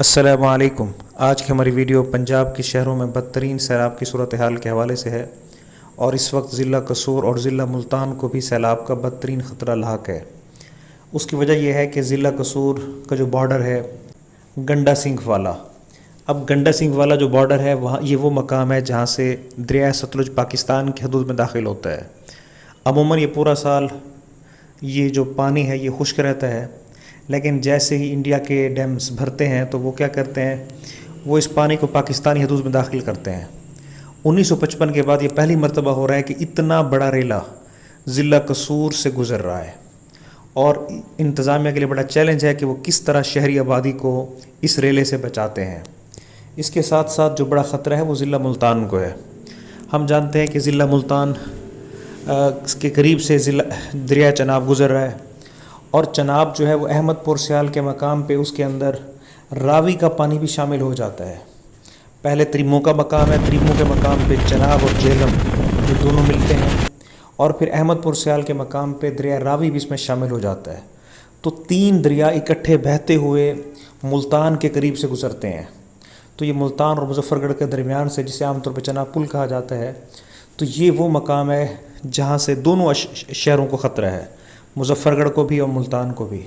السلام علیکم۔ آج کی ہماری ویڈیو پنجاب کے شہروں میں بدترین سیلاب کی صورتحال کے حوالے سے ہے، اور اس وقت ضلع قصور اور ضلع ملتان کو بھی سیلاب کا بدترین خطرہ لاحق ہے۔ اس کی وجہ یہ ہے کہ ضلع قصور کا جو بارڈر ہے گنڈا سنگھ والا، اب گنڈا سنگھ والا جو بارڈر ہے وہاں یہ وہ مقام ہے جہاں سے دریائے ستلج پاکستان کی حدود میں داخل ہوتا ہے۔ عموماً یہ پورا سال یہ جو پانی ہے یہ خشک رہتا ہے، لیکن جیسے ہی انڈیا کے ڈیمز بھرتے ہیں تو وہ کیا کرتے ہیں، وہ اس پانی کو پاکستانی حدود میں داخل کرتے ہیں۔ 1955 کے بعد یہ پہلی مرتبہ ہو رہا ہے کہ اتنا بڑا ریلا ضلع قصور سے گزر رہا ہے، اور انتظامیہ کے لیے بڑا چیلنج ہے کہ وہ کس طرح شہری آبادی کو اس ریلے سے بچاتے ہیں۔ اس کے ساتھ ساتھ جو بڑا خطرہ ہے وہ ضلع ملتان کو ہے۔ ہم جانتے ہیں کہ ضلع ملتان کے قریب سے دریائے چناب گزر رہا ہے، اور چناب جو ہے وہ احمد پور سیال کے مقام پہ اس کے اندر راوی کا پانی بھی شامل ہو جاتا ہے۔ پہلے تریمو کا مقام ہے، تریمو کے مقام پہ چناب اور جہلم یہ دونوں ملتے ہیں، اور پھر احمد پور سیال کے مقام پہ دریا راوی بھی اس میں شامل ہو جاتا ہے۔ تو تین دریا اکٹھے بہتے ہوئے ملتان کے قریب سے گزرتے ہیں۔ تو یہ ملتان اور مظفر گڑھ کے درمیان سے، جسے عام طور پہ چناب پل کہا جاتا ہے، تو یہ وہ مقام ہے جہاں سے دونوں شہروں کو خطرہ ہے، مظفر گڑھ کو بھی اور ملتان کو بھی۔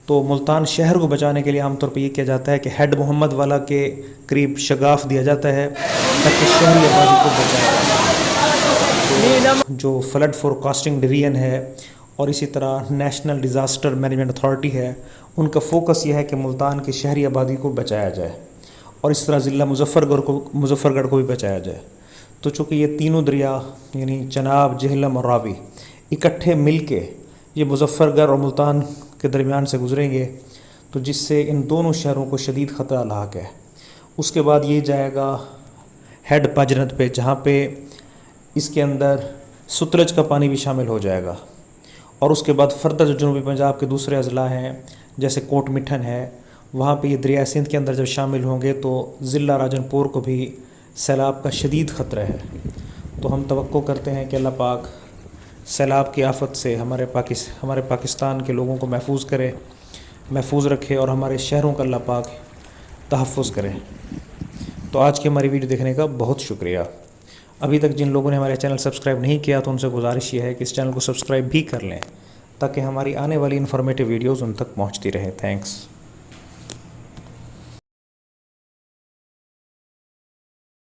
تو ملتان شہر کو بچانے کے لیے عام طور پہ یہ کیا جاتا ہے کہ ہیڈ محمد والا کے قریب شگاف دیا جاتا ہے تاکہ شہری آبادی کو بچایا جائے۔ جو فلڈ فورکاسٹنگ ڈویژن ہے اور اسی طرح نیشنل ڈیزاسٹر مینجمنٹ اتھارٹی ہے، ان کا فوکس یہ ہے کہ ملتان کی شہری آبادی کو بچایا جائے، اور اس طرح ضلع مظفر گڑھ کو بھی بچایا جائے۔ تو چونکہ یہ تینوں دریا یعنی چناب، جہلم اور راوی اکٹھے مل کے یہ مظفر گڑھ اور ملتان کے درمیان سے گزریں گے، تو جس سے ان دونوں شہروں کو شدید خطرہ لاحق ہے۔ اس کے بعد یہ جائے گا ہیڈ پاجنت پہ، جہاں پہ اس کے اندر ستلج کا پانی بھی شامل ہو جائے گا، اور اس کے بعد فردر جو جنوبی پنجاب کے دوسرے اضلاع ہیں جیسے کوٹ مٹھن ہے، وہاں پہ یہ دریائے سندھ کے اندر جب شامل ہوں گے تو ضلع راجن پور کو بھی سیلاب کا شدید خطرہ ہے۔ تو ہم توقع کرتے ہیں کہ اللہ پاک سیلاب کی آفت سے ہمارے پاکستان کے لوگوں کو محفوظ رکھے، اور ہمارے شہروں کا اللہ پاک تحفظ کرے۔ تو آج کی ہماری ویڈیو دیکھنے کا بہت شکریہ۔ ابھی تک جن لوگوں نے ہمارے چینل سبسکرائب نہیں کیا تو ان سے گزارش یہ ہے کہ اس چینل کو سبسکرائب بھی کر لیں تاکہ ہماری آنے والی انفارمیٹیو ویڈیوز ان تک پہنچتی رہیں۔ تھینکس۔